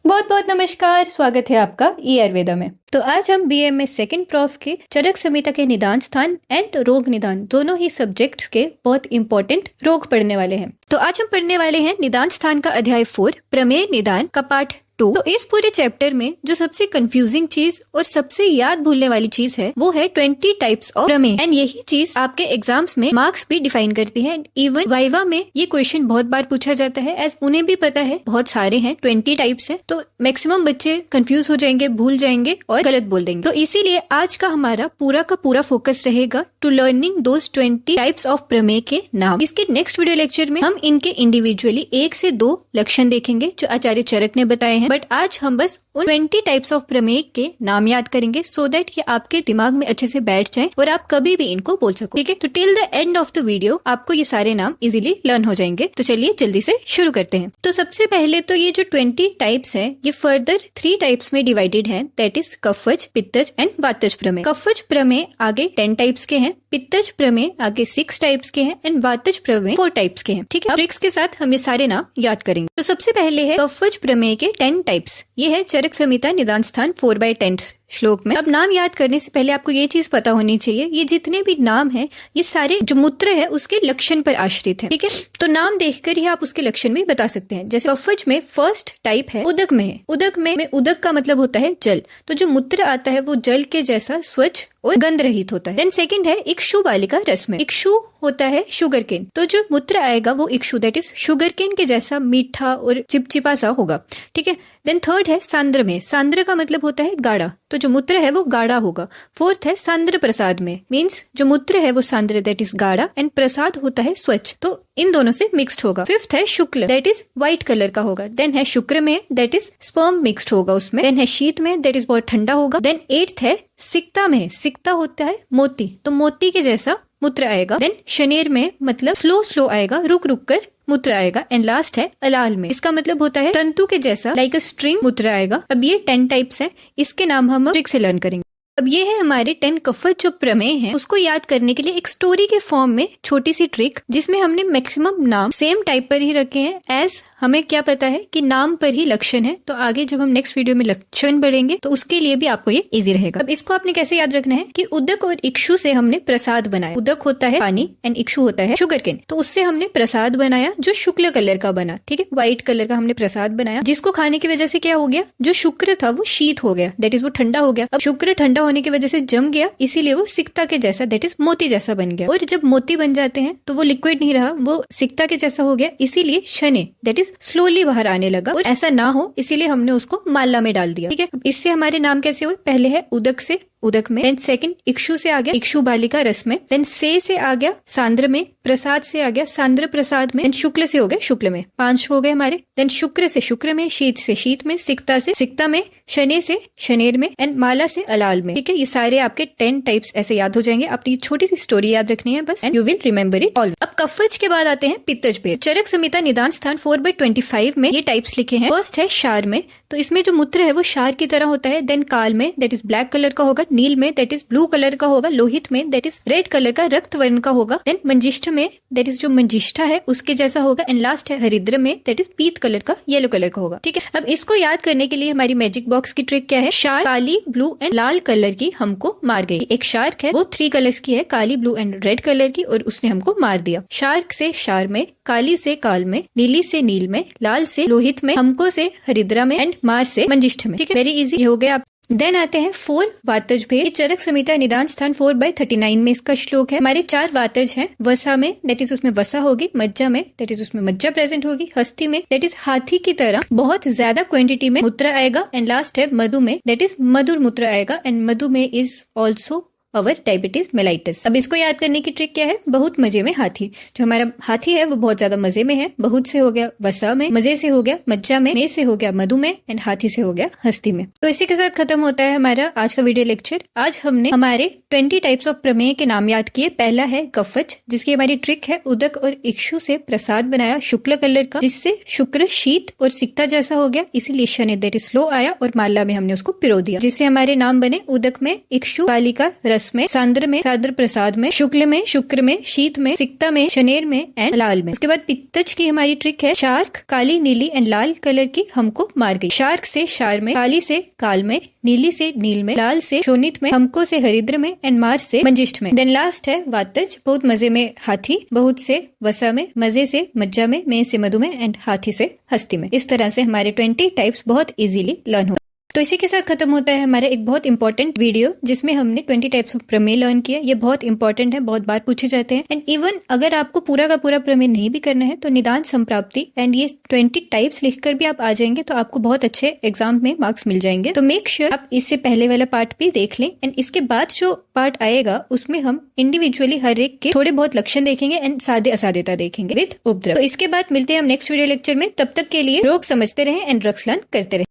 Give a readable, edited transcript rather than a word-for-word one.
बहुत बहुत नमस्कार, स्वागत है आपका ई आयुर्वेदा में। तो आज हम बीएमए सेकंड प्रॉफ के चरक संहिता के निदान स्थान एंड रोग निदान दोनों ही सब्जेक्ट्स के बहुत इंपॉर्टेंट रोग पढ़ने वाले हैं। तो आज हम पढ़ने वाले हैं निदान स्थान का अध्याय 4 प्रमेय निदान का पार्ट 2। तो इस पूरे चैप्टर में जो सबसे कंफ्यूजिंग चीज और सबसे याद भूलने वाली चीज है वो है 20 टाइप्स ऑफ प्रमेय। एंड यही चीज आपके एग्जाम्स में मार्क्स भी डिफाइन करती है। इवन वाइवा में ये क्वेश्चन बहुत बार पूछा जाता है, एज उन्हें भी पता है बहुत सारे हैं, 20 टाइप्स है। तो मैक्सिमम बच्चे कंफ्यूज हो जाएंगे, भूल जाएंगे और गलत बोल देंगे। तो इसीलिए आज का हमारा पूरा का पूरा फोकस रहेगा to learning those 20 types of प्रमेय के नाम। इसके नेक्स्ट वीडियो लेक्चर में हम इनके इंडिविजुअली 1 से 2 लक्षण देखेंगे जो आचार्य चरक ने बताए हैं। बट आज हम बस उन 20 टाइप्स ऑफ प्रमेय के नाम याद करेंगे सो दैट ये आपके दिमाग में अच्छे से बैठ जाएं और आप कभी भी इनको बोल सको। ठीक है, तो till the end of the video आपको ये सारे नाम इजीली लर्न हो जाएंगे। तो चलिए जल्दी से शुरू करते हैं। तो सबसे पहले तो ये जो 20 टाइप्स है ये फर्दर 3 टाइप्स में डिवाइडेड है, दैट इज कफज, पित्तज एंड वातज प्रमेय। कफज प्रमेय आगे 10 टाइप्स के हैं, पित्तज प्रमेय आगे 6 टाइप्स के हैं एंड वातज प्रमेय 4 टाइप्स के हैं। ठीक है, ट्रिक्स के साथ हम ये सारे नाम याद करेंगे। तो सबसे पहले है कफज प्रमेय के 10 टाइप्स। ये है चरक संहिता निदान स्थान 4/10 श्लोक में। अब नाम याद करने से पहले आपको ये चीज पता होनी चाहिए, ये जितने भी नाम है ये सारे जो मूत्र है उसके लक्षण पर आश्रित है। ठीक है, तो नाम देखकर ही आप उसके लक्षण भी बता सकते हैं। जैसे कफज में फर्स्ट टाइप है उदक में है। उदक में उदक का मतलब होता है जल, तो जो मूत्र आता है वो जल के जैसा स्वच्छ और गंध रहित होता है। देन सेकंड है इक्षु बालिका रस में। इक्षु होता है शुगर केन, तो जो मूत्र आएगा वो इक्षु दैट इज शुगर केन के जैसा मीठा और चिपचिपा सा होगा। ठीक है, देन थर्ड है सांद्र में। सांद्र का मतलब होता है गाढ़ा, तो जो मूत्र है वो गाढ़ा होगा। फोर्थ है सांद्र प्रसाद में, मीन्स जो मूत्र है वो सांद्र दैट इज गाढ़ा एंड प्रसाद होता है स्वच्छ, तो इन दोनों से मिक्स्ड होगा। फिफ्थ है शुक्ल दैट इज व्हाइट कलर का होगा। देन है शुक्र में दैट इज स्पर्म मिक्स्ड होगा उसमें। देन है शीत में दैट इज बहुत ठंडा होगा। देन एट्थ है सिक्ता में। सिक्ता होता है मोती, तो मोती के जैसा मूत्र आएगा। देन शनेर में मतलब स्लो आएगा, रुक रुक कर मूत्र आएगा। एंड लास्ट है अलाल में, इसका मतलब होता है तंतु के जैसा लाइक अ स्ट्रिंग मूत्र आएगा। अब ये 10 टाइप्स हैं, इसके नाम हम ट्रिक से लर्न करेंगे। अब ये है हमारे 10 कफज जो प्रमेय है उसको याद करने के लिए एक स्टोरी के फॉर्म में छोटी सी ट्रिक, जिसमें हमने मैक्सिमम नाम सेम टाइप पर ही रखे हैं, एज हमें क्या पता है कि नाम पर ही लक्षण है। तो आगे जब हम नेक्स्ट वीडियो में लक्षण बढ़ेंगे तो उसके लिए भी आपको ये इजी रहेगा। अब इसको आपने कैसे याद रखना है कि उदक और इक्षु से हमने प्रसाद बनाया। उदक होता है पानी एंड इक्षु होता है शुगर केन, तो उससे हमने प्रसाद बनाया जो शुक्ल कलर का बना। ठीक है, व्हाइट कलर का हमने प्रसाद बनाया, जिसको खाने की वजह से क्या हो गया, जो शुक्र था वो शीत हो गया, दैट इज वो ठंडा हो गया। अब शुक्र ठंडा होने की वजह से जम गया, इसीलिए वो सिक्ता के जैसा दैट इज मोती जैसा बन गया। और जब मोती बन जाते हैं तो वो लिक्विड नहीं रहा, वो सिक्ता के जैसा हो गया, इसीलिए शने दैट इज स्लोली बाहर आने लगा। और ऐसा ना हो इसीलिए हमने उसको माला में डाल दिया। ठीक है, इससे हमारे नाम कैसे हुए, पहले है उदक से उदक में, देन सेकंड इक्षु से आ गया इक्षु बालिका रस में, देन से आ गया सांद्र में, प्रसाद से आ गया सांद्र प्रसाद में, देन शुक्ल से हो गया शुक्ल में। 5 हो गए हमारे। देन शुक्र से शुक्र में, शीत से शीत में, सिक्ता से सिक्ता में, शने से शनेर में एंड माला से अलाल में। ठीक है, ये सारे आपके 10 टाइप्स ऐसे याद हो जाएंगे। अपनी छोटी सी स्टोरी याद रखनी है बस, and you will remember it all. अब कफज के बाद आते हैं पित्तज भेद। चरक संहिता निदान स्थान 4/25 में ये टाइप्स लिखे हैं। फर्स्ट है क्षार में, तो इसमें जो मूत्र है वो क्षार की तरह होता है। देन काल में दैट इज ब्लैक कलर का होगा, नील में दैट इज ब्लू कलर का होगा, लोहित में दैट इज रेड कलर का रक्त वर्ण का होगा। देन मंजिष्ठ में दैट इज जो मंजिष्ठा है उसके जैसा होगा। एंड लास्ट है हरिद्र में दैट इज पीत कलर का, येलो कलर का होगा। ठीक है, अब इसको याद करने के लिए हमारी मैजिक बॉक्स की ट्रिक क्या है, shark Kali blue and Lal colour की हमको मार गई। एक शार्क है वो 3 कलर्स की है, काली ब्लू एंड रेड कलर की, और उसने हमको मार दिया। शार्क से क्षार में, काली से काल में, नीली से नील में, लाल से लोहित में, हमको से हरिद्रा में एंड मार से मंजिष्ठ में। ठीक है, वेरी इजी हो गया। देन आते हैं 4 वातज भेद। चरक संहिता निदान स्थान 4/39 में इसका श्लोक है। हमारे 4 वातज हैं। वसा में दैट इज उसमें वसा होगी, मज्जा में दैट इज उसमें मज्जा प्रेजेंट होगी, हस्ती में दैट इज हाथी की तरह बहुत ज्यादा क्वांटिटी में मूत्र आएगा, एंड लास्ट है मधु में दैट इज मधुर मूत्र आएगा, एंड मधु में is also our diabetes mellitus. अब इसको याद करने की ट्रिक क्या है, बहुत मजे में हाथी। जो हमारा हाथी है वो बहुत ज्यादा मजे में है। बहुत से हो गया वसा में, मजे से हो गया मज्जा में से हो गया मधु में, एंड हाथी से हो गया हस्ती में। तो इसी के साथ खत्म होता है हमारा आज का वीडियो लेक्चर। आज हमने हमारे 20 टाइप्स ऑफ प्रमेय के नाम याद किए। पहला है कफच, जिसकी हमारी ट्रिक है उदक और इक्षु से प्रसाद बनाया शुक्ल कलर का, जिससे शुक्र शीत और सिक्ता जैसा हो गया, इसीलिए शनि देर स्लो आया और माला में हमने उसको पिरो दिया, जिससे हमारे नाम बने उदक में, इक्षु कालिका रस में, सान्द्र प्रसाद में, शुक्ल में, शुक्र में, शीत में, सिक्ता में, शनेर में एंड लाल में। उसके बाद पित्तज की हमारी ट्रिक है शार्क, काली नीली एंड लाल कलर की हमको मार गई। शार्क से शार में, काली से काल में, नीली से नील में, लाल से शोणित में, हमको से हरिद्र में एंड मार्स से मंजिष्ठ में। देन लास्ट है वातज, बहुत मजे में हाथी, बहुत से वसा में, मजे से मज्जा में से मधु में एंड हाथी से हस्ती में। इस तरह से हमारे 20 टाइप्स बहुत इजीली लर्न हो। तो इसी के साथ खत्म होता है हमारा एक बहुत इंपॉर्टेंट वीडियो, जिसमें हमने 20 टाइप्स ऑफ प्रमेय लर्न किया। ये बहुत इंपॉर्टेंट है, बहुत बार पूछे जाते हैं। एंड इवन अगर आपको पूरा का पूरा प्रमेय नहीं भी करना है तो निदान संप्राप्ति एंड ये 20 टाइप्स लिखकर भी आप आ जाएंगे तो आपको बहुत अच्छे एग्जाम में मार्क्स मिल जाएंगे। तो मेक श्योर आप इससे पहले वाला पार्ट भी देख लें एंड इसके बाद जो पार्ट आएगा उसमें हम इंडिविजुअली हर एक के थोड़े बहुत लक्षण देखेंगे एंड सादे असाध्यता देखेंगे विद उपद्रव। तो इसके बाद मिलते हैं हम नेक्स्ट वीडियो लेक्चर में। तब तक के लिए रोग समझते रहें एंड ड्रग्स लर्न करते रहें।